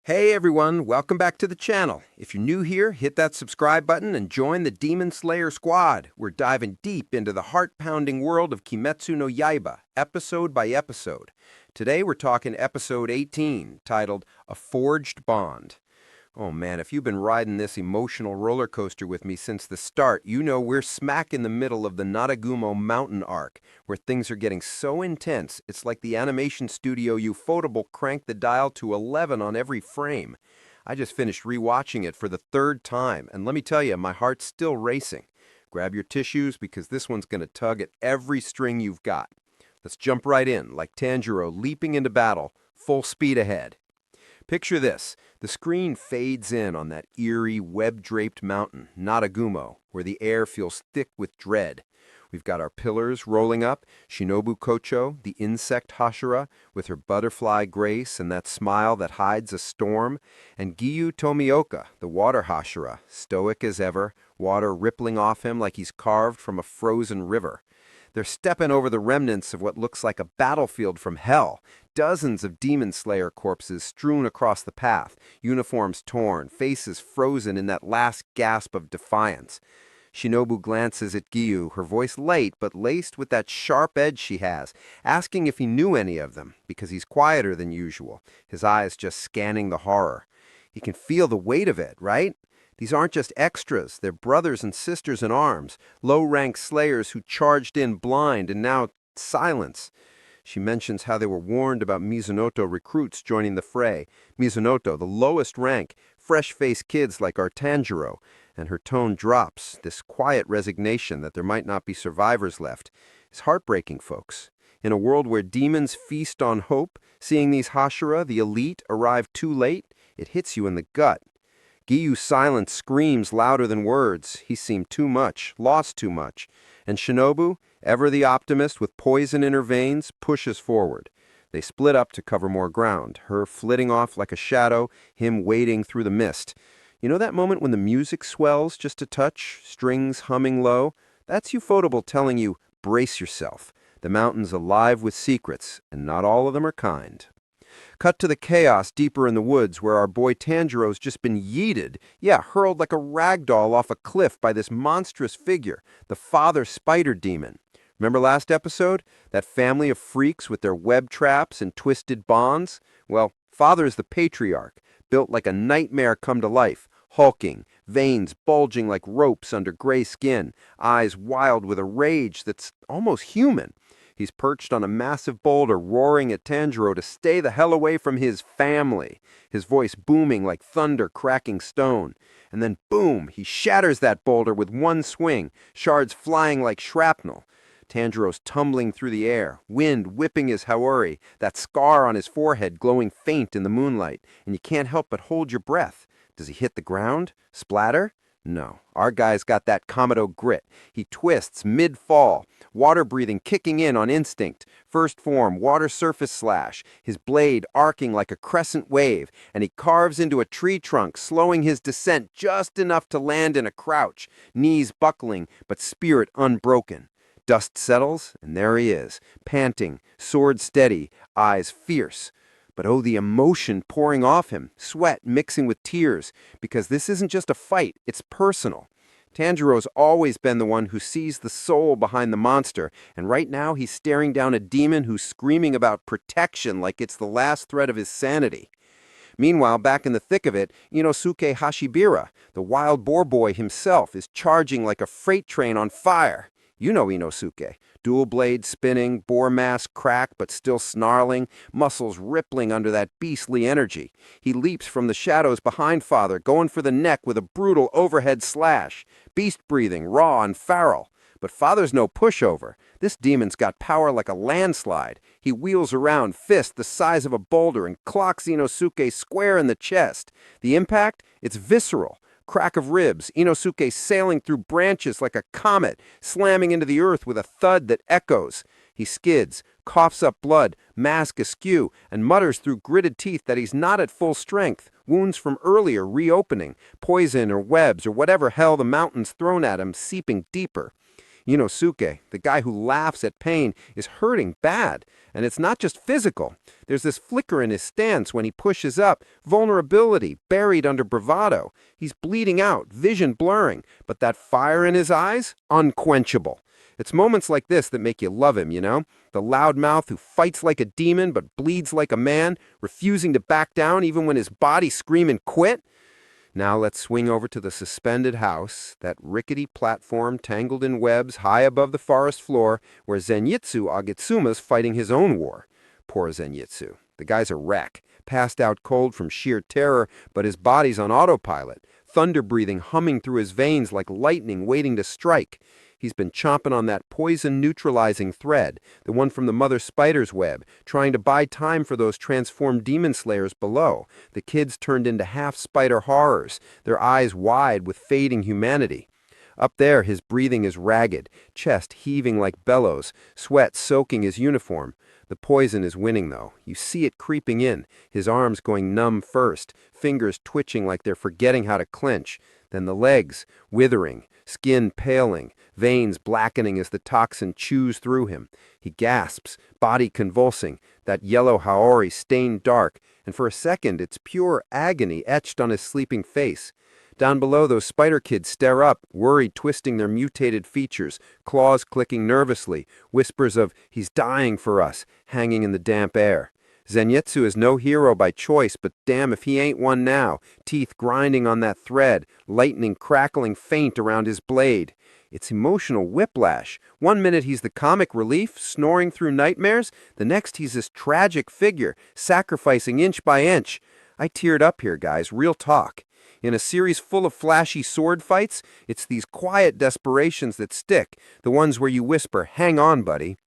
Hey everyone, welcome back to the channel. If you're new here, hit that subscribe button and join the Demon Slayer squad. We're diving deep into the heart-pounding world of Kimetsu no Yaiba, episode by episode. Today we're talking episode 18, titled A Forged Bond. Oh man, if you've been riding this emotional roller coaster with me since the start, you know we're smack in the middle of the Nadagumo mountain arc, where things are getting so intense, it's like the animation studio Ufotable cranked the dial to 11 on every frame. I just finished rewatching it for the third time, and let me tell you, my heart's still racing. Grab your tissues because this one's going to tug at every string you've got. Let's jump right in, like Tanjiro leaping into battle, full speed ahead. Picture this. The screen fades in on that eerie, web-draped mountain, Nadagumo, where the air feels thick with dread. We've got our pillars rolling up, Shinobu Kocho, the insect Hashira, with her butterfly grace and that smile that hides a storm, and Giyu Tomioka, the water Hashira, stoic as ever, water rippling off him like he's carved from a frozen river. They're stepping over the remnants of what looks like a battlefield from hell. Dozens of Demon Slayer corpses strewn across the path, uniforms torn, faces frozen in that last gasp of defiance. Shinobu glances at Giyu, her voice light but laced with that sharp edge she has, asking if he knew any of them, because he's quieter than usual, his eyes just scanning the horror. He can feel the weight of it, right? These aren't just extras, they're brothers and sisters in arms, low-rank slayers who charged in blind and now silence. She mentions how they were warned about Mizunoto recruits joining the fray. Mizunoto, the lowest rank, fresh-faced kids like our Tanjiro, and her tone drops, this quiet resignation that there might not be survivors left. It's heartbreaking, folks. In a world where demons feast on hope, seeing these Hashira, the elite, arrive too late, it hits you in the gut. Giyu's silence screams louder than words. He's seen too much, lost too much. And Shinobu, ever the optimist with poison in her veins, pushes forward. They split up to cover more ground, her flitting off like a shadow, him wading through the mist. You know that moment when the music swells just a touch, strings humming low? That's Ufotable telling you, brace yourself. The mountain's alive with secrets, and not all of them are kind. Cut to the chaos deeper in the woods where our boy Tanjiro's just been yeeted, hurled like a rag doll off a cliff by this monstrous figure, the father spider demon. Remember last episode? That family of freaks with their web traps and twisted bonds? Well, father is the patriarch, built like a nightmare come to life, hulking, veins bulging like ropes under gray skin, eyes wild with a rage that's almost human. He's perched on a massive boulder, roaring at Tanjiro to stay the hell away from his family, his voice booming like thunder cracking stone. And then boom, he shatters that boulder with one swing, shards flying like shrapnel. Tanjiro's tumbling through the air, wind whipping his haori, that scar on his forehead glowing faint in the moonlight, and you can't help but hold your breath. Does he hit the ground? Splatter? No, our guy's got that Komodo grit. He twists mid-fall, water breathing kicking in on instinct, first form water surface slash, his blade arcing like a crescent wave, and he carves into a tree trunk, slowing his descent just enough to land in a crouch, knees buckling but spirit unbroken. Dust settles, and there he is, panting, sword steady, eyes fierce. But oh, the emotion pouring off him, sweat mixing with tears, because this isn't just a fight, it's personal. Tanjiro's always been the one who sees the soul behind the monster, and right now he's staring down a demon who's screaming about protection like it's the last thread of his sanity. Meanwhile, back in the thick of it, Inosuke Hashibira, the wild boar boy himself, is charging like a freight train on fire. You know Inosuke. Dual blade spinning, boar mask cracked but still snarling, muscles rippling under that beastly energy. He leaps from the shadows behind Father, going for the neck with a brutal overhead slash. Beast breathing, raw and feral. But Father's no pushover. This demon's got power like a landslide. He wheels around, fist the size of a boulder, and clocks Inosuke square in the chest. The impact? It's visceral. Crack of ribs, Inosuke sailing through branches like a comet, slamming into the earth with a thud that echoes. He skids, coughs up blood, mask askew, and mutters through gritted teeth that he's not at full strength, wounds from earlier reopening, poison or webs or whatever hell the mountain's thrown at him seeping deeper. Inosuke, the guy who laughs at pain, is hurting bad. And it's not just physical. There's this flicker in his stance when he pushes up, vulnerability buried under bravado. He's bleeding out, vision blurring, but that fire in his eyes, unquenchable. It's moments like this that make you love him, The loudmouth who fights like a demon but bleeds like a man, refusing to back down even when his body screaming quit. Now let's swing over to the suspended house, that rickety platform tangled in webs high above the forest floor, where Zenitsu Agitsuma's fighting his own war. Poor Zenitsu. The guy's a wreck, passed out cold from sheer terror, but his body's on autopilot, thunder breathing humming through his veins like lightning waiting to strike. He's been chomping on that poison-neutralizing thread, the one from the mother spider's web, trying to buy time for those transformed demon slayers below, the kids turned into half-spider horrors, their eyes wide with fading humanity. Up there, his breathing is ragged, chest heaving like bellows, sweat soaking his uniform. The poison is winning, though. You see it creeping in, his arms going numb first, fingers twitching like they're forgetting how to clench. Then the legs, withering, skin paling, veins blackening as the toxin chews through him. He gasps, body convulsing, that yellow haori stained dark, and for a second it's pure agony etched on his sleeping face. Down below, those spider kids stare up, worried, twisting their mutated features, claws clicking nervously, whispers of, "He's dying for us," hanging in the damp air. Zenitsu is no hero by choice, but damn if he ain't one now, teeth grinding on that thread, lightning crackling faint around his blade. It's emotional whiplash. One minute he's the comic relief, snoring through nightmares. The next he's this tragic figure, sacrificing inch by inch. I teared up here, guys, real talk. In a series full of flashy sword fights, it's these quiet desperations that stick, the ones where you whisper, "Hang on, buddy."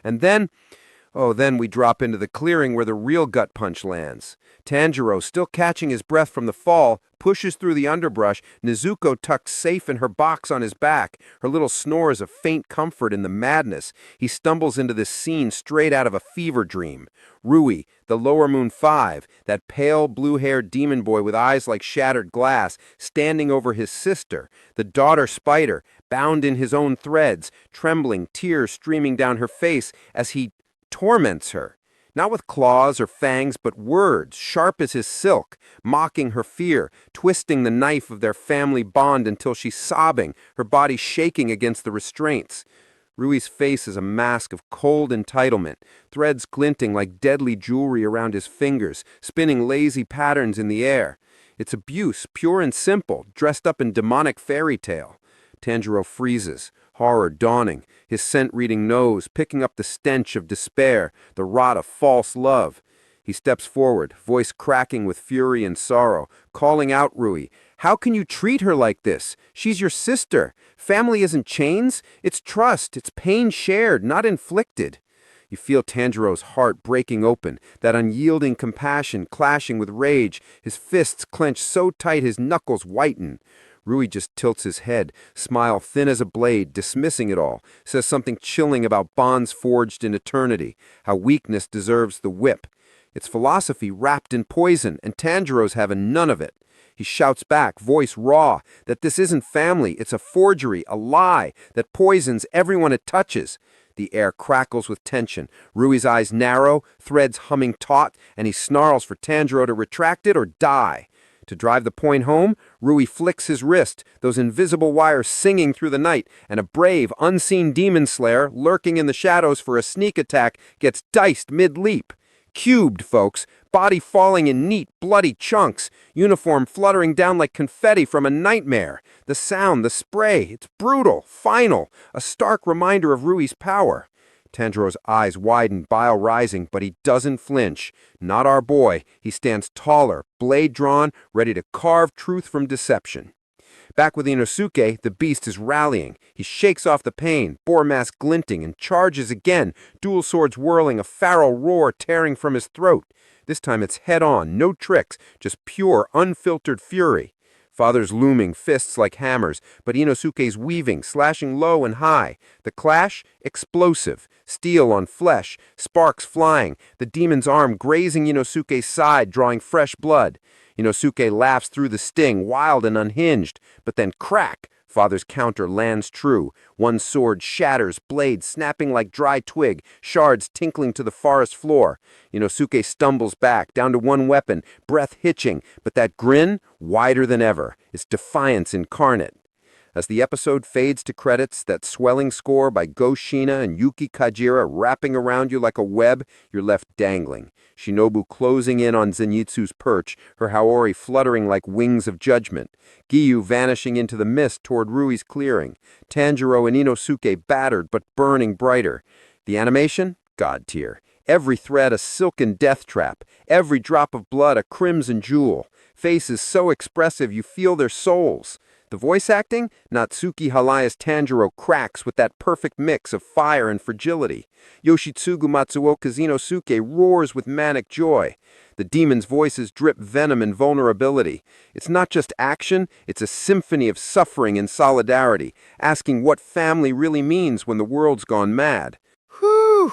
And then we drop into the clearing where the real gut punch lands. Tanjiro, still catching his breath from the fall, pushes through the underbrush, Nezuko tucked safe in her box on his back, her little snores of faint comfort in the madness. He stumbles into this scene straight out of a fever dream. Rui, the Lower Moon 5, that pale blue-haired demon boy with eyes like shattered glass, standing over his sister, the daughter spider, bound in his own threads, trembling, tears streaming down her face as he torments her, not with claws or fangs, but words, sharp as his silk, mocking her fear, twisting the knife of their family bond until she's sobbing, her body shaking against the restraints. Rui's face is a mask of cold entitlement, threads glinting like deadly jewelry around his fingers, spinning lazy patterns in the air. It's abuse, pure and simple, dressed up in demonic fairy tale. Tanjiro freezes, horror dawning, his scent-reading nose picking up the stench of despair, the rot of false love. He steps forward, voice cracking with fury and sorrow, calling out Rui. "How can you treat her like this? She's your sister. Family isn't chains. It's trust. It's pain shared, not inflicted." You feel Tanjiro's heart breaking open, that unyielding compassion clashing with rage, his fists clenched so tight his knuckles whiten. Rui just tilts his head, smile thin as a blade, dismissing it all, says something chilling about bonds forged in eternity, how weakness deserves the whip. It's philosophy wrapped in poison, and Tanjiro's having none of it. He shouts back, voice raw, that this isn't family, it's a forgery, a lie, that poisons everyone it touches. The air crackles with tension. Rui's eyes narrow, threads humming taut, and he snarls for Tanjiro to retract it or die. To drive the point home, Rui flicks his wrist, those invisible wires singing through the night, and a brave, unseen demon slayer, lurking in the shadows for a sneak attack, gets diced mid-leap. Cubed, folks, body falling in neat, bloody chunks, uniform fluttering down like confetti from a nightmare. The sound, the spray, it's brutal, final, a stark reminder of Rui's power. Tanjiro's eyes widen, bile rising, but he doesn't flinch. Not our boy. He stands taller, blade drawn, ready to carve truth from deception. Back with Inosuke, the beast is rallying. He shakes off the pain, boar mask glinting, and charges again, dual swords whirling, a feral roar tearing from his throat. This time it's head-on, no tricks, just pure, unfiltered fury. Father's looming, fists like hammers, but Inosuke's weaving, slashing low and high. The clash, explosive, steel on flesh, sparks flying, the demon's arm grazing Inosuke's side, drawing fresh blood. Inosuke laughs through the sting, wild and unhinged, but then crack, Father's counter lands true. One sword shatters, blade snapping like dry twig, shards tinkling to the forest floor. Inosuke stumbles back, down to one weapon, breath hitching, but that grin, wider than ever, is defiance incarnate. As the episode fades to credits, that swelling score by Go Shina and Yuki Kajira wrapping around you like a web, you're left dangling. Shinobu closing in on Zenitsu's perch, her Haori fluttering like wings of judgment. Giyu vanishing into the mist toward Rui's clearing. Tanjiro and Inosuke battered but burning brighter. The animation? God tier. Every thread a silken death trap. Every drop of blood a crimson jewel. Faces so expressive you feel their souls. The voice acting? Natsuki Halaya's Tanjiro cracks with that perfect mix of fire and fragility. Yoshitsugu Matsuoka's Inosuke roars with manic joy. The demon's voices drip venom and vulnerability. It's not just action, it's a symphony of suffering and solidarity, asking what family really means when the world's gone mad. Whew!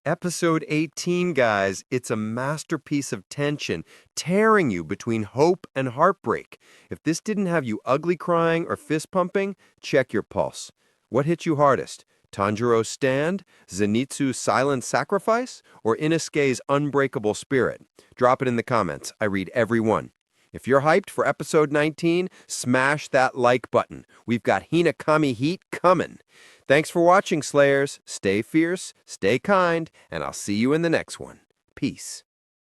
Episode 18, guys. It's a masterpiece of tension, tearing you between hope and heartbreak. If this didn't have you ugly crying or fist pumping, check your pulse. What hit you hardest? Tanjiro's stand, Zenitsu's silent sacrifice, or Inosuke's unbreakable spirit? Drop it in the comments. I read every one. If you're hyped for episode 19, smash that like button. We've got Hinakami heat coming. Thanks for watching, Slayers. Stay fierce, stay kind, and I'll see you in the next one. Peace.